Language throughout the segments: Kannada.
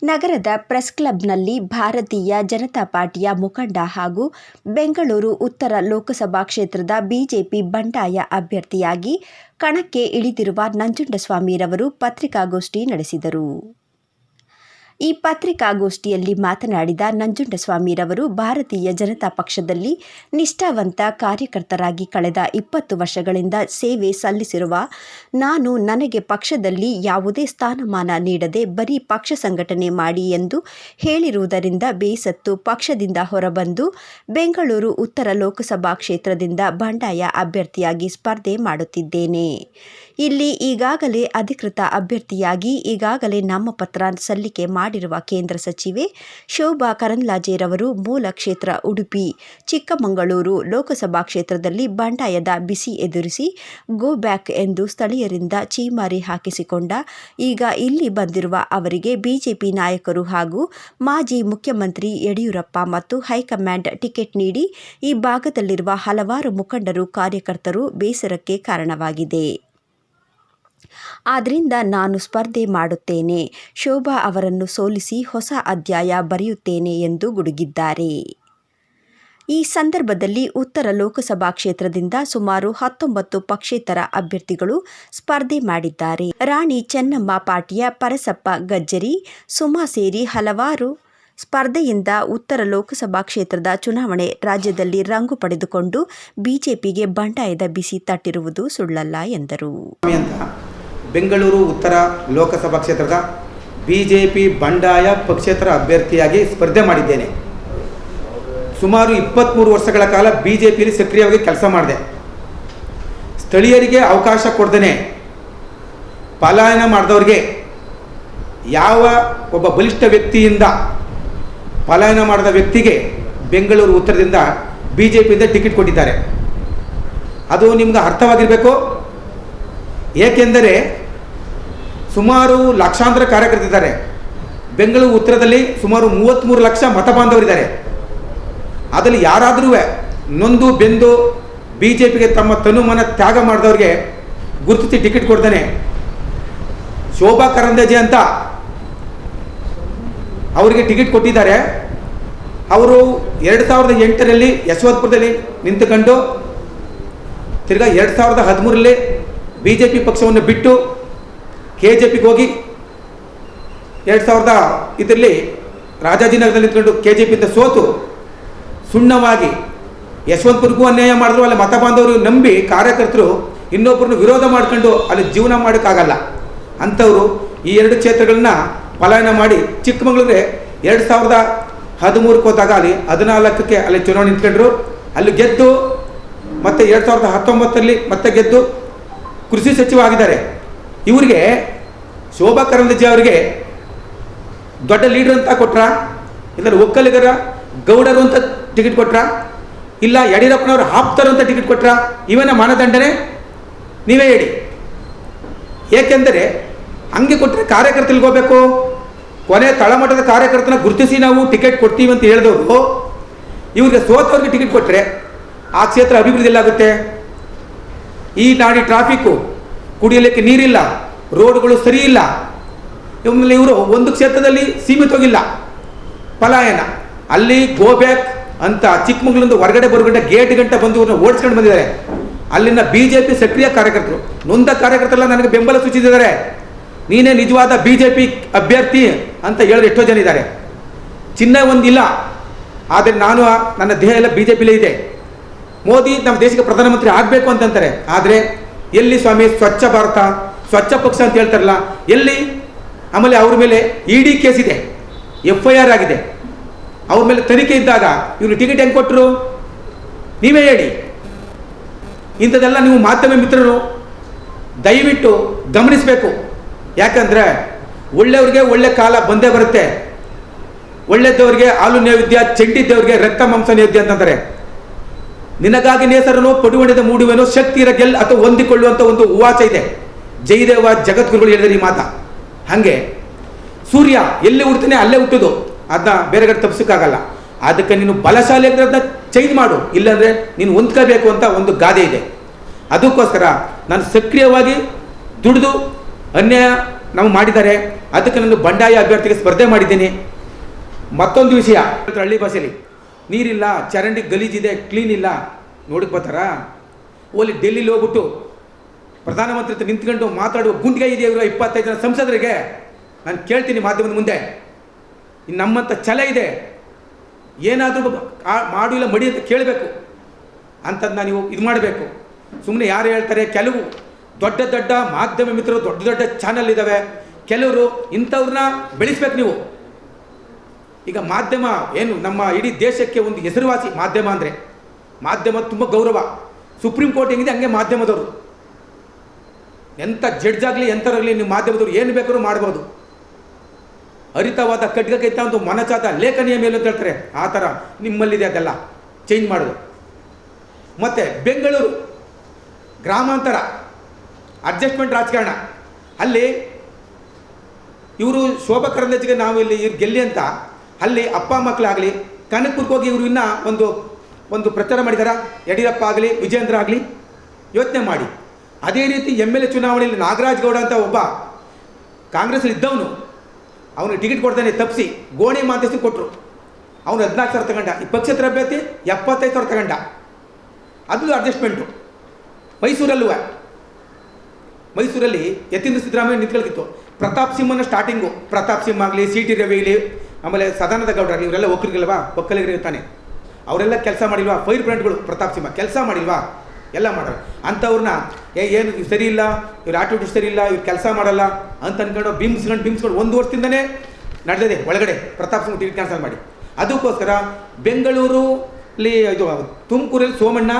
ನಗರದ ಪ್ರೆಸ್ ಕ್ಲಬ್ನಲ್ಲಿ ಭಾರತೀಯ ಜನತಾ ಪಾರ್ಟಿಯ ಮುಖಂಡ ಹಾಗೂ ಬೆಂಗಳೂರು ಉತ್ತರ ಲೋಕಸಭಾ ಕ್ಷೇತ್ರದ ಬಿಜೆಪಿ ಬಂಡಾಯ ಅಭ್ಯರ್ಥಿಯಾಗಿ ಕಣಕ್ಕೆ ಇಳಿದಿರುವ ನಂಜುಂಡಸ್ವಾಮಿರವರು ಪತ್ರಿಕಾಗೋಷ್ಠಿ ನಡೆಸಿದರು. ಈ ಪತ್ರಿಕಾಗೋಷ್ಠಿಯಲ್ಲಿ ಮಾತನಾಡಿದ ನಂಜುಂಡಸ್ವಾಮಿರವರು ಭಾರತೀಯ ಜನತಾ ಪಕ್ಷದಲ್ಲಿ ನಿಷ್ಠಾವಂತ ಕಾರ್ಯಕರ್ತರಾಗಿ ಕಳೆದ 20 ವರ್ಷಗಳಿಂದ ಸೇವೆ ಸಲ್ಲಿಸಿರುವ ನಾನು ನನಗೆ ಪಕ್ಷದಲ್ಲಿ ಯಾವುದೇ ಸ್ಥಾನಮಾನ ನೀಡದೆ ಬರೀ ಪಕ್ಷ ಸಂಘಟನೆ ಮಾಡಿ ಎಂದು ಹೇಳಿರುವುದರಿಂದ ಬೇಸತ್ತು ಪಕ್ಷದಿಂದ ಹೊರಬಂದು ಬೆಂಗಳೂರು ಉತ್ತರ ಲೋಕಸಭಾ ಕ್ಷೇತ್ರದಿಂದ ಬಂಡಾಯ ಅಭ್ಯರ್ಥಿಯಾಗಿ ಸ್ಪರ್ಧೆ ಮಾಡುತ್ತಿದ್ದೇನೆ. ಇಲ್ಲಿ ಈಗಾಗಲೇ ಅಧಿಕೃತ ಅಭ್ಯರ್ಥಿಯಾಗಿ ಈಗಾಗಲೇ ನಾಮಪತ್ರ ಸಲ್ಲಿಕೆ ಮಾಡಿರುವ ಕೇಂದ್ರ ಸಚಿವೆ ಶೋಭಾ ಕರಂದ್ಲಾಜೆರವರು ಮೂಲ ಕ್ಷೇತ್ರ ಉಡುಪಿ ಚಿಕ್ಕಮಗಳೂರು ಲೋಕಸಭಾ ಕ್ಷೇತ್ರದಲ್ಲಿ ಬಂಡಾಯದ ಬಿಸಿ ಎದುರಿಸಿ ಗೋ ಬ್ಯಾಕ್ ಎಂದು ಸ್ಥಳೀಯರಿಂದ ಛೀಮಾರಿ ಹಾಕಿಸಿಕೊಂಡ ಈಗ ಇಲ್ಲಿ ಬಂದಿರುವ ಅವರಿಗೆ ಬಿಜೆಪಿ ನಾಯಕರು ಹಾಗೂ ಮಾಜಿ ಮುಖ್ಯಮಂತ್ರಿ ಯಡಿಯೂರಪ್ಪ ಮತ್ತು ಹೈಕಮಾಂಡ್ ಟಿಕೆಟ್ ನೀಡಿ ಈ ಭಾಗದಲ್ಲಿರುವ ಹಲವಾರು ಮುಖಂಡರು ಕಾರ್ಯಕರ್ತರು ಬೇಸರಕ್ಕೆ ಕಾರಣವಾಗಿದೆ. ಆದ್ದರಿಂದ ನಾನು ಸ್ಪರ್ಧೆ ಮಾಡುತ್ತೇನೆ. ಶೋಭಾ ಅವರನ್ನು ಸೋಲಿಸಿ ಹೊಸ ಅಧ್ಯಾಯ ಬರೆಯುತ್ತೇನೆ ಎಂದು ಗುಡುಗಿದ್ದಾರೆ. ಈ ಸಂದರ್ಭದಲ್ಲಿ ಉತ್ತರ ಲೋಕಸಭಾ ಕ್ಷೇತ್ರದಿಂದ ಸುಮಾರು 19 ಪಕ್ಷೇತರ ಅಭ್ಯರ್ಥಿಗಳು ಸ್ಪರ್ಧೆ ಮಾಡಿದ್ದಾರೆ. ರಾಣಿ ಚೆನ್ನಮ್ಮ ಪಾಟಿಯ, ಪರಸಪ್ಪ ಗಜ್ಜರಿ, ಸುಮಾ ಸೇರಿ ಹಲವಾರು ಸ್ಪರ್ಧೆಯಿಂದ ಉತ್ತರ ಲೋಕಸಭಾ ಕ್ಷೇತ್ರದ ಚುನಾವಣೆ ರಾಜ್ಯದಲ್ಲಿ ರಂಗು ಪಡೆದುಕೊಂಡು ಬಿಜೆಪಿಗೆ ಬಂಡಾಯದ ಬಿಸಿ ತಟ್ಟಿರುವುದು ಸುಳ್ಳಲ್ಲ ಎಂದರು. ಬೆಂಗಳೂರು ಉತ್ತರ ಲೋಕಸಭಾ ಕ್ಷೇತ್ರದ ಬಿಜೆಪಿ ಬಂಡಾಯ ಪಕ್ಷೇತರ ಅಭ್ಯರ್ಥಿಯಾಗಿ ಸ್ಪರ್ಧೆ ಮಾಡಿದ್ದೇನೆ. ಸುಮಾರು 23 ವರ್ಷಗಳ ಕಾಲ ಬಿಜೆಪಿಯಲ್ಲಿ ಸಕ್ರಿಯವಾಗಿ ಕೆಲಸ ಮಾಡಿದೆ. ಸ್ಥಳೀಯರಿಗೆ ಅವಕಾಶ ಕೊಡ್ದೇನೆ ಪಲಾಯನ ಮಾಡಿದವರಿಗೆ ಯಾವ ಒಬ್ಬ ಬಲಿಷ್ಠ ವ್ಯಕ್ತಿಯಿಂದ ಪಲಾಯನ ಮಾಡಿದ ವ್ಯಕ್ತಿಗೆ ಬೆಂಗಳೂರು ಉತ್ತರದಿಂದ ಬಿಜೆಪಿಯಿಂದ ಟಿಕೆಟ್ ಕೊಟ್ಟಿದ್ದಾರೆ. ಅದು ನಿಮ್ಗೆ ಅರ್ಥವಾಗಿರಬೇಕು. ಏಕೆಂದರೆ ಸುಮಾರು ಲಕ್ಷಾಂತರ ಕಾರ್ಯಕರ್ತರಿದ್ದಾರೆ. ಬೆಂಗಳೂರು ಉತ್ತರದಲ್ಲಿ ಸುಮಾರು 33 ಲಕ್ಷ ಮತ ಬಾಂಧವರಿದ್ದಾರೆ. ಅದರಲ್ಲಿ ಯಾರಾದರೂ ನೊಂದು ಬೆಂದು ಬಿಜೆಪಿಗೆ ತಮ್ಮ ತನುಮನ ತ್ಯಾಗ ಮಾಡಿದವ್ರಿಗೆ ಗುರುತಿಸಿ ಟಿಕೆಟ್ ಕೊಡ್ತಾನೆ. ಶೋಭಾ ಕರಂದ್ಲಾಜೆ ಅಂತ ಅವರಿಗೆ ಟಿಕೆಟ್ ಕೊಟ್ಟಿದ್ದಾರೆ. ಅವರು 2008ರಲ್ಲಿ ಯಶವಂತಪುರದಲ್ಲಿ ನಿಂತುಕೊಂಡು ತಿರ್ಗಾ 2013ರಲ್ಲಿ ಬಿಜೆಪಿ ಪಕ್ಷವನ್ನು ಬಿಟ್ಟು ಕೆಜೆಪಿಗೆ ಹೋಗಿ 2005ರಲ್ಲಿ ರಾಜಾಜಿನಗರದಲ್ಲಿ ನಿಂತ್ಕೊಂಡು ಕೆಜೆಪಿಯಿಂದ ಸೋತು ಸುಣ್ಣವಾಗಿ ಯಶವಂತಪುರಕ್ಕೂ ಅನ್ಯಾಯ ಮಾಡಿದ್ರು. ಅಲ್ಲಿ ಮತ ಬಾಂಧವರು ನಂಬಿ ಕಾರ್ಯಕರ್ತರು ಇನ್ನೊಬ್ಬರನ್ನು ವಿರೋಧ ಮಾಡ್ಕೊಂಡು ಅಲ್ಲಿ ಜೀವನ ಮಾಡೋಕ್ಕಾಗಲ್ಲ ಅಂಥವರು ಈ 2 ಕ್ಷೇತ್ರಗಳನ್ನ ಪಲಾಯನ ಮಾಡಿ ಚಿಕ್ಕಮಗಳೂರಿಗೆ 2013ಕ್ಕೆ ಹೋದಾಗ ಅಲ್ಲಿ 14ಕ್ಕೆ ಅಲ್ಲಿ ಚುನಾವಣೆ ನಿಂತ್ಕೊಂಡ್ರು. ಅಲ್ಲಿ ಗೆದ್ದು ಮತ್ತೆ 2019ರಲ್ಲಿ ಮತ್ತೆ ಗೆದ್ದು ಕೃಷಿ ಸಚಿವ ಆಗಿದ್ದಾರೆ. ಇವರಿಗೆ ಶೋಭಾ ಕರಂದ್ಲಾಜೆ ಅವರಿಗೆ ದೊಡ್ಡ ಲೀಡರ್ ಅಂತ ಕೊಟ್ರ, ಇಲ್ಲ ಒಕ್ಕಲಿಗರ ಗೌಡರು ಅಂತ ಟಿಕೆಟ್ ಕೊಟ್ರ, ಇಲ್ಲ ಯಡಿಯೂರಪ್ಪನವರು ಆಪ್ತರು ಅಂತ ಟಿಕೆಟ್ ಕೊಟ್ರ? ಇವನ ಮಾನದಂಡನೆ ನೀವೇ ಹೇಳಿ. ಏಕೆಂದರೆ ಹಂಗೆ ಕೊಟ್ಟರೆ ಕಾರ್ಯಕರ್ತರಿಗೆ ಹೋಗಬೇಕು. ಕೊನೆ ತಳಮಟ್ಟದ ಕಾರ್ಯಕರ್ತನ ಗುರುತಿಸಿ ನಾವು ಟಿಕೆಟ್ ಕೊಡ್ತೀವಿ ಅಂತ ಹೇಳಿದವರು ಇವ್ರಿಗೆ ಸೋತವ್ರಿಗೆ ಟಿಕೆಟ್ ಕೊಟ್ಟರೆ ಆ ಕ್ಷೇತ್ರ ಅಭಿವೃದ್ಧಿ ಎಲ್ಲಾಗುತ್ತೆ? ಈ ನಾಡಿ ಟ್ರಾಫಿಕ್ಕು, ಕುಡಿಯಲಿಕ್ಕೆ ನೀರಿಲ್ಲ, ರೋಡ್ಗಳು ಸರಿ ಇಲ್ಲ. ಇವರು ಒಂದು ಕ್ಷೇತ್ರದಲ್ಲಿ ಸೀಮಿತವಾಗಿಲ್ಲ, ಪಲಾಯನ. ಅಲ್ಲಿ ಗೋ ಬ್ಯಾಕ್ ಅಂತ ಚಿಕ್ಕಮಗಳೂರಿಂದ ಹೊರಗಡೆ ಬರುಗಂಟ ಗೇಟ್ ಗಂಟ ಬಂದು ಇವ್ರನ್ನ ಓಡಿಸ್ಕೊಂಡು ಬಂದಿದ್ದಾರೆ. ಅಲ್ಲಿನ ಬಿಜೆಪಿ ಸಕ್ರಿಯ ಕಾರ್ಯಕರ್ತರು, ನೊಂದ ಕಾರ್ಯಕರ್ತರೆಲ್ಲ ನನಗೆ ಬೆಂಬಲ ಸೂಚಿಸಿದ್ದಾರೆ. ನೀನೇ ನಿಜವಾದ ಬಿಜೆಪಿ ಅಭ್ಯರ್ಥಿ ಅಂತ ಹೇಳಿದ್ರೆ ಎಷ್ಟೋ ಜನ ಇದ್ದಾರೆ. ಚಿಹ್ನೆ ಒಂದಿಲ್ಲ, ಆದರೆ ನಾನು ನನ್ನ ದೇಹ ಎಲ್ಲ ಬಿಜೆಪಿಲೇ ಇದೆ. ಮೋದಿ ನಮ್ಮ ದೇಶಕ್ಕೆ ಪ್ರಧಾನಮಂತ್ರಿ ಆಗಬೇಕು ಅಂತಂತಾರೆ. ಆದರೆ ಎಲ್ಲಿ ಸ್ವಾಮಿ ಸ್ವಚ್ಛ ಭಾರತ, ಸ್ವಚ್ಛ ಪಕ್ಷ ಅಂತ ಹೇಳ್ತಾರಲ್ಲ, ಎಲ್ಲಿ? ಆಮೇಲೆ ಅವ್ರ ಮೇಲೆ ಇಡಿ ಕೇಸ್ ಇದೆ, FIR ಆಗಿದೆ. ಅವ್ರ ಮೇಲೆ ತನಿಖೆ ಇದ್ದಾಗ ಇವರು ಟಿಕೆಟ್ ಹೆಂಗೆ ಕೊಟ್ಟರು? ನೀವೇ ಹೇಳಿ. ಇಂಥದ್ದೆಲ್ಲ ನೀವು ಮಾಧ್ಯಮ ಮಿತ್ರರು ದಯವಿಟ್ಟು ಗಮನಿಸಬೇಕು. ಯಾಕಂದರೆ ಒಳ್ಳೆಯವ್ರಿಗೆ ಒಳ್ಳೆ ಕಾಲ ಬಂದೇ ಬರುತ್ತೆ. ಒಳ್ಳೆದವ್ರಿಗೆ ಹಾಲು ನೈವೇದ್ಯ, ಚೆಂಡಿದ್ದವ್ರಿಗೆ ರಕ್ತ ಮಾಂಸ ನೈವೇದ್ಯ ಅಂತಂತಾರೆ. ನಿನಗಾಗಿ ನೇಸರನು ಪಡುವಣಿದ ಮೂಡುವೆನು, ಶಕ್ತಿ ಇರಗೆಲ್ ಅಥವಾ ಹೊಂದಿಕೊಳ್ಳುವಂಥ ಒಂದು ಉವಾಚ ಇದೆ. ಜಯದೇವ ಜಗದ್ಗುರುಗಳು ಹೇಳಿದರೆ ಈ ಮಾತ. ಹಾಗೆ ಸೂರ್ಯ ಎಲ್ಲಿ ಹುಡ್ತಾನೆ ಅಲ್ಲೇ ಹುಟ್ಟೋದು, ಅದನ್ನ ಬೇರೆ ಕಡೆ ತಪ್ಪಿಸೋಕ್ಕಾಗಲ್ಲ. ಅದಕ್ಕೆ ನೀನು ಬಲಶಾಲಿ ಅದನ್ನ ಚೇಂಜ್ ಮಾಡು, ಇಲ್ಲಾಂದರೆ ನೀನು ಹೊಂದ್ಕೋಬೇಕು ಅಂತ ಒಂದು ಗಾದೆ ಇದೆ. ಅದಕ್ಕೋಸ್ಕರ ನಾನು ಸಕ್ರಿಯವಾಗಿ ದುಡಿದು ಅನ್ಯಾಯ ನಾವು ಮಾಡಿದ್ದಾರೆ. ಅದಕ್ಕೆ ನಾನು ಬಂಡಾಯ ಅಭ್ಯರ್ಥಿಗೆ ಸ್ಪರ್ಧೆ ಮಾಡಿದ್ದೀನಿ. ಮತ್ತೊಂದು ವಿಷಯ, ಹಳ್ಳಿ ಭಾಷೆಯಲ್ಲಿ ನೀರಿಲ್ಲ, ಚರಂಡಿ ಗಲೀಜಿದೆ, ಕ್ಲೀನ್ ಇಲ್ಲ, ನೋಡಕ್ಕೆ ಬರ್ತಾರಾ? ಓಲಿ ಡೆಲ್ಲಿಲಿ ಹೋಗ್ಬಿಟ್ಟು ಪ್ರಧಾನಮಂತ್ರಿ ಹತ್ರ ನಿಂತ್ಕೊಂಡು ಮಾತಾಡುವ ಗುಂಡಿಗೆ ಇದೆಯಾ ಇವರು 25 ಜನ ಸಂಸದರಿಗೆ? ನಾನು ಕೇಳ್ತೀನಿ ಮಾಧ್ಯಮದ ಮುಂದೆ, ಇನ್ನು ನಮ್ಮಂಥ ಛಲ ಇದೆ, ಏನಾದರೂ ಮಾಡಿಲ್ಲ ಮಡಿ ಅಂತ ಕೇಳಬೇಕು ಅಂಥದ್ದನ್ನ ನೀವು ಇದು ಮಾಡಬೇಕು. ಸುಮ್ಮನೆ ಯಾರು ಹೇಳ್ತಾರೆ, ಕೆಲವು ದೊಡ್ಡ ದೊಡ್ಡ ಮಾಧ್ಯಮ ಮಿತ್ರರು, ದೊಡ್ಡ ದೊಡ್ಡ ಚಾನಲ್ ಇದ್ದಾವೆ, ಕೆಲವರು ಇಂಥವ್ರನ್ನ ಬೆಳೆಸ್ಬೇಕು ನೀವು. ಈಗ ಮಾಧ್ಯಮ ಏನು ನಮ್ಮ ಇಡೀ ದೇಶಕ್ಕೆ ಒಂದು ಹೆಸರುವಾಸಿ ಮಾಧ್ಯಮ ಅಂದರೆ. ಮಾಧ್ಯಮ ತುಂಬ ಗೌರವ. ಸುಪ್ರೀಂ ಕೋರ್ಟ್ ಹೆಂಗಿದೆ ಹಂಗೆ ಮಾಧ್ಯಮದವರು. ಎಂಥ ಜಡ್ಜ್ ಆಗಲಿ ಎಂಥವ್ರಾಗಲಿ ನೀವು ಮಾಧ್ಯಮದವರು ಏನು ಬೇಕಾದ್ರೂ ಮಾಡ್ಬೋದು. ಹರಿತವಾದ ಖಡ್ಗಕ್ಕಿಂತ ಒಂದು ಮನಚಾದ ಲೇಖನಿಯ ಮೇಲೆ ಅಂತ ಹೇಳ್ತಾರೆ, ಆ ಥರ ನಿಮ್ಮಲ್ಲಿದೆ. ಅದೆಲ್ಲ ಚೇಂಜ್ ಮಾಡೋದು. ಮತ್ತು ಬೆಂಗಳೂರು ಗ್ರಾಮಾಂತರ ಅಡ್ಜಸ್ಟ್ಮೆಂಟ್ ರಾಜಕಾರಣ, ಅಲ್ಲಿ ಇವರು ಶೋಭಾ ಕರಂದ್ಲಾಜೆಗೆ ನಾವು ಇಲ್ಲಿ ಇವ್ರು ಗೆಲ್ಲಿ ಅಂತ ಅಲ್ಲಿ ಅಪ್ಪ ಮಕ್ಕಳಾಗಲಿ ಕನಕಪುರಕ್ಕೆ ಹೋಗಿ ಇವರು ಇನ್ನೂ ಒಂದು ಪ್ರಚಾರ ಮಾಡಿದಾರ. ಯಡಿಯೂರಪ್ಪ ಆಗಲಿ ವಿಜೇಂದ್ರ ಆಗಲಿ ಯೋಚನೆ ಮಾಡಿ. ಅದೇ ರೀತಿ MLA ಚುನಾವಣೆಯಲ್ಲಿ ನಾಗರಾಜ್ ಗೌಡ ಅಂತ ಒಬ್ಬ ಕಾಂಗ್ರೆಸ್ಸಲ್ಲಿ ಇದ್ದವನು, ಅವನಿಗೆ ಟಿಕೆಟ್ ಕೊಡ್ತಾನೆ ತಪ್ಪಿಸಿ ಗೋಣಿ ಮಾಂತೇಶ್ ಕೊಟ್ಟರು. ಅವನು 14,000 ತಗೊಂಡ. ಈ ಪಕ್ಷೇತರ ಅಭ್ಯರ್ಥಿ 75,000 ತಗೊಂಡ. ಅದು ಅಡ್ಜಸ್ಟ್ಮೆಂಟು. ಮೈಸೂರಲ್ಲಿ ಯತೀಂದ್ರ ಸಿದ್ದರಾಮಯ್ಯ ನಿಂತ್ಕೊಳ್ತಿತ್ತು. ಪ್ರತಾಪ್ ಸಿಂಹನ ಸ್ಟಾರ್ಟಿಂಗು, ಪ್ರತಾಪ್ ಸಿಂಹ ಆಗಲಿ, CT ರವಿ ಆಗಲಿ, ಆಮೇಲೆ ಸದಾನಂದ ಗೌಡ ಆಗಲಿ, ಇವರೆಲ್ಲ ಒಕ್ಕಲಿಗಲ್ವಾ, ಒಕ್ಕಲಿಗರಿರ್ತಾನೆ. ಅವರೆಲ್ಲ ಕೆಲಸ ಮಾಡಿಲ್ವಾ? ಫೈರ್ ಬ್ರ್ಯಾಂಡ್ಗಳು. ಪ್ರತಾಪ್ ಸಿಂಹ ಕೆಲಸ ಮಾಡಿಲ್ವಾ? ಎಲ್ಲ ಮಾಡೋರು. ಅಂಥವ್ರನ್ನ ಏನು ಸರಿ ಇಲ್ಲ, ಇವ್ರ ಆಟಿಟ್ಯೂಡ್ ಸರಿ ಇಲ್ಲ, ಇವ್ರು ಕೆಲಸ ಮಾಡಲ್ಲ ಅಂತ ಅಂದ್ಕೊಂಡು ಬಿಂಬಿಸ್ಕೊಂಡು 1 ವರ್ಷದಿಂದನೇ ನಡೆದಿದೆ ಒಳಗಡೆ ಪ್ರತಾಪ್ ಸಿಂಹ ಟಿಕೆಟ್ ಕ್ಯಾನ್ಸಲ್ ಮಾಡಿ. ಅದಕ್ಕೋಸ್ಕರ ಬೆಂಗಳೂರಲ್ಲಿ ಇದು ತುಮಕೂರಲ್ಲಿ ಸೋಮಣ್ಣ,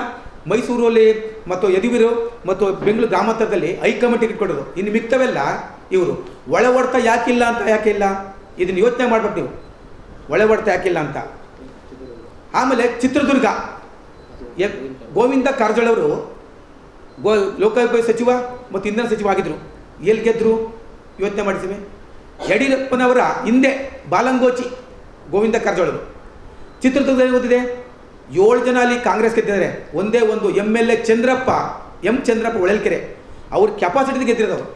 ಮೈಸೂರಲ್ಲಿ ಮತ್ತು ಯದುವೀರು ಮತ್ತು ಬೆಂಗಳೂರು ಗ್ರಾಮಾಂತರದಲ್ಲಿ ಹೈಕಮಾಂಡ್ ಟಿಕೆಟ್ ಕೊಡೋದು. ಇನ್ನು ಮಿಕ್ಕವೆಲ್ಲ ಇವರು ಒಳ ಹೊಡೆತ ಯಾಕಿಲ್ಲ ಅಂತ. ಯಾಕಿಲ್ಲ ಇದನ್ನು ಯೋಚನೆ ಮಾಡ್ಬೇಕು ನೀವು, ಒಳ ಹೊಡೆತ ಯಾಕಿಲ್ಲ ಅಂತ. ಆಮೇಲೆ ಚಿತ್ರದುರ್ಗ ಗೋವಿಂದ ಕಾರಜೋಳ ಅವರು ಲೋಕೋಪಯೋಗಿ ಸಚಿವ ಮತ್ತು ಇಂಧನ ಸಚಿವ ಆಗಿದ್ದರು. ಎಲ್ಲಿ ಗೆದ್ದರು ಯೋಚನೆ ಮಾಡಿದ್ದೀವಿ. ಯಡಿಯೂರಪ್ಪನವರ ಹಿಂದೆ ಬಾಲಂಗೋಚಿ ಗೋವಿಂದ ಕಾರಜೋಳರು. ಚಿತ್ರದುರ್ಗದಲ್ಲಿ ಗೊತ್ತಿದೆ 7 ಜನ ಅಲ್ಲಿ ಕಾಂಗ್ರೆಸ್ ಗೆದ್ದಿದ್ದಾರೆ. ಒಂದೇ ಒಂದು MLA ಚಂದ್ರಪ್ಪ ಹೊಳಲ್ಕೆರೆ, ಅವ್ರ ಕೆಪಾಸಿಟಿ ಗೆದ್ದಿರೋದವರು.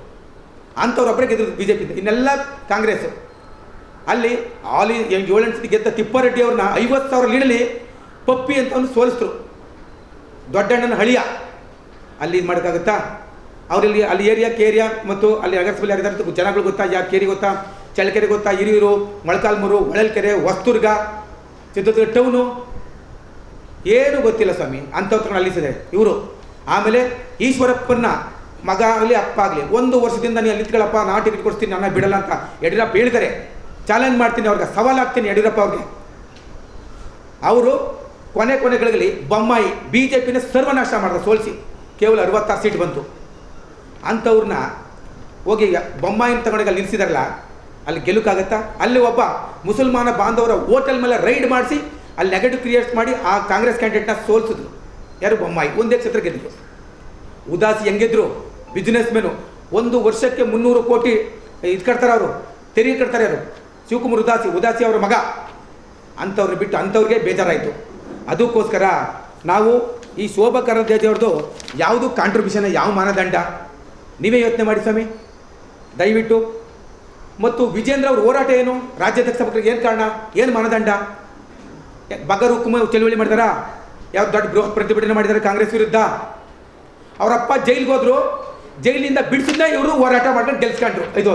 ಅಂಥವ್ರೊಬ್ಬರೇ ಗೆದ್ದಿರೋದು BJP. ಇನ್ನೆಲ್ಲ ಕಾಂಗ್ರೆಸ್ಸು. ಅಲ್ಲಿ 7 ಸತಿ ಗೆದ್ದ ತಿಪ್ಪಾರೆಡ್ಡಿ ಅವ್ರನ್ನ 50,000 ಲೀಡಲ್ಲಿ ಪಪ್ಪಿ ಅಂತ ಒಂದು ಸೋಲಿಸಿದ್ರು. ದೊಡ್ಡಣ್ಣನ ಹಳಿಯ ಅಲ್ಲಿ ಇದು ಮಾಡೋಕ್ಕಾಗುತ್ತಾ? ಅವರಲ್ಲಿ ಅಲ್ಲಿ ಏರಿಯಾ ಮತ್ತು ಅಲ್ಲಿ ನಗರಸಭೆಯಲ್ಲಿ ಆಗಿದ್ದಾರೆ ಜನಗಳು ಗೊತ್ತಾ? ಯಾವ ಕೇರಿ ಗೊತ್ತಾ? ಚಳ್ಳಕೆರೆ ಗೊತ್ತಾ? ಹಿರಿಯೂರು, ಮೊಳಕಾಲ್ಮೂರು, ಹೊಳಲ್ಕೆರೆ, ಹೊಸದುರ್ಗ, ಚಿತ್ರದುರ್ಗ ಟೌನು ಏನು ಗೊತ್ತಿಲ್ಲ ಸ್ವಾಮಿ. ಅಂಥವ್ರನ್ನ ಅಲ್ಲಿಸಿದೆ ಇವರು. ಆಮೇಲೆ ಈಶ್ವರಪ್ಪನ ಮಗ ಆಗಲಿ ಅಪ್ಪ ಆಗಲಿ 1 ವರ್ಷದಿಂದ ನೀನು ಅಲ್ಲಿ ನಿಂತ್ಕೊಳ್ಳಪ್ಪ, ನಾ ಟಿಕೆಟ್ ಕೊಡ್ತೀನಿ, ನನ್ನ ಬಿಡಲ್ಲ ಅಂತ ಯಡಿಯೂರಪ್ಪ ಹೇಳಿದ್ದಾರೆ. ಚಾಲೆಂಜ್ ಮಾಡ್ತೀನಿ, ಅವ್ರಿಗೆ ಸವಾಲಾಗ್ತೀನಿ ಯಡಿಯೂರಪ್ಪ ಅವ್ರಿಗೆ. ಅವರು ಕೊನೆಗಳಲ್ಲಿ ಬೊಮ್ಮಾಯಿ BJPನ ಸರ್ವನಾಶ ಮಾಡಿದ, ಸೋಲಿಸಿ ಕೇವಲ 66 ಸೀಟ್ ಬಂತು. ಅಂಥವ್ರನ್ನ ಹೋಗಿ ಬೊಮ್ಮಾಯಿನ ತಗೊಂಡಾಗ ನಿಲ್ಲಿಸಿದಾರಲ್ಲ, ಅಲ್ಲಿ ಗೆಲ್ಲುಕ್ಕಾಗತ್ತಾ? ಅಲ್ಲಿ ಒಬ್ಬ ಮುಸಲ್ಮಾನ ಬಾಂಧವರ ಹೋಟೆಲ್ ಮೇಲೆ ರೈಡ್ ಮಾಡಿಸಿ ಅಲ್ಲಿ ನೆಗೆಟಿವ್ ಕ್ರಿಯೇಟ್ ಮಾಡಿ ಆ ಕಾಂಗ್ರೆಸ್ ಕ್ಯಾಂಡಿಡೇಟ್ನ ಸೋಲಿಸಿದ್ರು. ಯಾರು? ಬೊಮ್ಮಾಯಿ. ಒಂದೇ ಕ್ಷೇತ್ರ ಗೆದ್ದರು. ಉದಾಸಿ ಹೆಂಗಿದ್ರು? Business menu. 1 ವರ್ಷಕ್ಕೆ 300 ಕೋಟಿ ಇದು ಕಟ್ತಾರೆ ಅವರು, ತೆರಿಗೆ ಕಟ್ತಾರೆ. ಅವರು ಶಿವಕುಮಾರ್ ಉದಾಸಿ ಅವರ ಮಗ. ಅಂಥವ್ರನ್ನ ಬಿಟ್ಟು ಅಂಥವ್ರಿಗೆ ಬೇಜಾರಾಯಿತು. ಅದಕ್ಕೋಸ್ಕರ ನಾವು ಈ ಶೋಭಾ ಕರಂದ್ಲಾಜೆ ಅವ್ರದ್ದು ಯಾವುದು ಕಾಂಟ್ರಿಬ್ಯೂಷನ್, ಯಾವ ಮಾನದಂಡ ನೀವೇ ಯೋಚನೆ ಮಾಡಿ ಸ್ವಾಮಿ ದಯವಿಟ್ಟು. ಮತ್ತು ವಿಜೇಂದ್ರ ಅವ್ರ ಹೋರಾಟ ಏನು? ರಾಜ್ಯಾಧ್ಯಕ್ಷ ಪಕ್ಷಕ್ಕೆ ಏನು ಕಾರಣ? ಏನು ಮಾನದಂಡ? ಬಗರ್ ಹುಕುಮ ಚಳುವಳಿ ಮಾಡಿದಾರ? ಯಾವ ದೊಡ್ಡ ಬೃಹತ್ ಪ್ರತಿಭಟನೆ ಮಾಡಿದ್ದಾರೆ ಕಾಂಗ್ರೆಸ್ ವಿರುದ್ಧ? ಅವರಪ್ಪ ಜೈಲಿಗೆ ಹೋದ್ರು, ಜೈಲಿಂದ ಬಿಡಿಸಿದ್ದ ಇವರು ಹೋರಾಟ ಮಾಡ್ಕೊಂಡು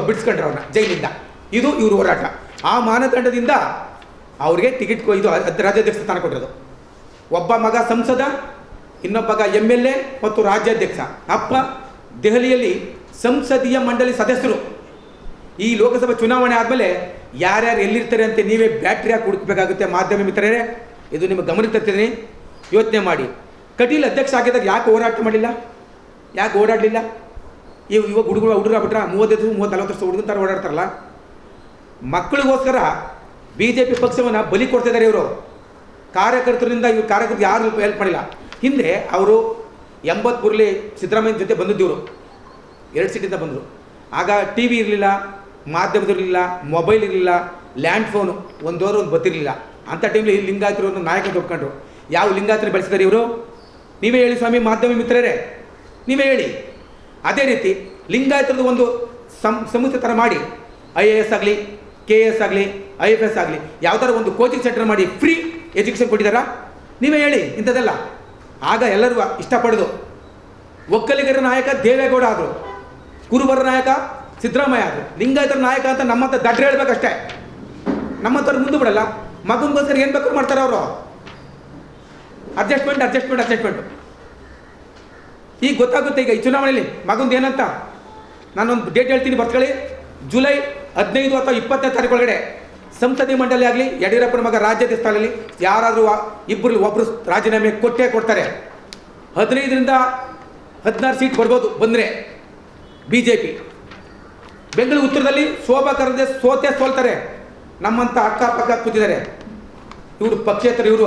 ಬಿಡಿಸ್ಕೊಂಡ್ರು ಅವ್ರನ್ನ ಜೈಲಿಂದ. ಇದು ಇವ್ರ ಹೋರಾಟ. ಆ ಮಾನದಂಡದಿಂದ ಅವ್ರಿಗೆ ಟಿಕೆಟ್ ಇದು ರಾಜ್ಯಾಧ್ಯಕ್ಷ ಸ್ಥಾನ ಕೊಟ್ಟಿರೋದು. ಒಬ್ಬ ಮಗ ಸಂಸದ, ಇನ್ನೊಬ್ಬ ಮಗ MLA ಮತ್ತು ರಾಜ್ಯಾಧ್ಯಕ್ಷ. ಅಪ್ಪ ದೆಹಲಿಯಲ್ಲಿ ಸಂಸದೀಯ ಮಂಡಳಿ ಸದಸ್ಯರು. ಈ ಲೋಕಸಭಾ ಚುನಾವಣೆ ಆದಮೇಲೆ ಯಾರ್ಯಾರು ಎಲ್ಲಿರ್ತಾರೆ ಅಂತ ನೀವೇ ಬ್ಯಾಟ್ರಿ ಹಾಕಿ ಹುಡುಕಬೇಕಾಗುತ್ತೆ. ಮಾಧ್ಯಮ ಮಿತ್ರರೇ, ಇದು ನಿಮಗೆ ಗಮನಕ್ಕೆ ತರ್ತೀನಿ, ಯೋಚನೆ ಮಾಡಿ. ಕಟೀಲ್ ಅಧ್ಯಕ್ಷ ಆಗಿದ್ದಾಗ ಯಾಕೆ ಹೋರಾಟ ಮಾಡಲಿಲ್ಲ? ಯಾಕೆ ಓಡಾಡಲಿಲ್ಲ? ಇವಾಗ ಹುಡುಗರು ಆಗ್ಬಿಟ್ರೆ 35-40 ವರ್ಷ ಹುಡುಗನ ಥರ ಓಡಾಡ್ತಾರಲ್ಲ. ಮಕ್ಕಳಿಗೋಸ್ಕರ BJP ಪಕ್ಷವನ್ನು ಬಲಿ ಕೊಡ್ತಿದ್ದಾರೆ ಇವರು. ಕಾರ್ಯಕರ್ತರಿಂದ ಕಾರ್ಯಕರ್ತರು ಯಾರು ಹೆಲ್ಪ್ ಮಾಡಿಲ್ಲ. ಹಿಂದೆ ಅವರು 83ರಲ್ಲಿ ಸಿದ್ದರಾಮಯ್ಯ ಜೊತೆ ಬಂದಿದ್ದವರು, 2 ಸೀಟಿಂದ ಬಂದರು. ಆಗ TV ಇರಲಿಲ್ಲ, ಮಾಧ್ಯಮದಿರಲಿಲ್ಲ, ಮೊಬೈಲ್ ಇರಲಿಲ್ಲ, ಲ್ಯಾಂಡ್ ಫೋನು ಒಂದು ಗೊತ್ತಿರಲಿಲ್ಲ. ಅಂಥ ಟೈಮಲ್ಲಿ ಲಿಂಗಾಯತರು ನಾಯಕ ಒಪ್ಕೊಂಡ್ರು. ಯಾವ ಲಿಂಗಾಯತರು ಬೆಳೆಸಿದ್ದಾರೆ ಇವರು? ನೀವೇ ಹೇಳಿ ಸ್ವಾಮಿ, ಮಾಧ್ಯಮ ಮಿತ್ರರೇ, ನೀವೇ ಹೇಳಿ. ಅದೇ ರೀತಿ ಲಿಂಗಾಯತರದ್ದು ಒಂದು ಸಂಸ್ಥೆ ಥರ ಮಾಡಿ IAS ಆಗಲಿ KS ಆಗಲಿ IFS ಆಗಲಿ ಯಾವ್ದಾದ್ರು ಒಂದು ಕೋಚಿಂಗ್ ಸೆಂಟರ್ ಮಾಡಿ ಫ್ರೀ ಎಜುಕೇಷನ್ ಕೊಟ್ಟಿದ್ದಾರಾ? ನೀವೇ ಹೇಳಿ ಇಂಥದ್ದೆಲ್ಲ. ಆಗ ಎಲ್ಲರೂ ಇಷ್ಟಪಡೋದು. ಒಕ್ಕಲಿಗರ ನಾಯಕ ದೇವೇಗೌಡ ಆದರು, ಕುರುಬರ ನಾಯಕ ಸಿದ್ದರಾಮಯ್ಯ ಆದರು, ಲಿಂಗಾಯತರ ನಾಯಕ ಅಂತ ನಮ್ಮಂತ ದಡ್ರೆ ಹೇಳ್ಬೇಕಷ್ಟೇ. ನಮ್ಮಂಥವ್ರು ಮುಂದೆ ಬಿಡಲ್ಲ. ಮಗನಿಗೋಸ್ಕರ ಏನು ಬೇಕಾದ್ರೂ ಮಾಡ್ತಾರೆ ಅವರು. ಅಡ್ಜಸ್ಟ್ಮೆಂಟು ಈಗ ಗೊತ್ತಾಗುತ್ತೆ. ಈಗ ಈ ಚುನಾವಣೆಯಲ್ಲಿ ಮಗಂದು ಏನಂತ ನಾನೊಂದು ಡೇಟ್ ಹೇಳ್ತೀನಿ, ಬರ್ಕೊಳ್ಳಿ. ಜುಲೈ 15 ಅಥವಾ 20ನೇ ತಾರೀಕು ಒಳಗಡೆ ಸಂಸದೀಯ ಮಂಡಳಿ ಆಗಲಿ, ಯಡಿಯೂರಪ್ಪನ ಮಗ ರಾಜ್ಯದ ಸ್ಥಳದಲ್ಲಿ ಯಾರಾದರೂ ಒಬ್ಬರು ರಾಜೀನಾಮೆ ಕೊಡ್ತಾರೆ. 15ರಿಂದ 16 ಸೀಟ್ ಬರ್ಬೋದು. ಬಂದರೆ BJP. ಬೆಂಗಳೂರು ಉತ್ತರದಲ್ಲಿ ಶೋಭಾ ಕರಂದ್ಲಾಜೆ ಸೋಲ್ತಾರೆ. ನಮ್ಮಂಥ ಅಕ್ಕಪಕ್ಕ ಕೂತಿದ್ದಾರೆ. ಇವರು ಪಕ್ಷೇತರ, ಇವರು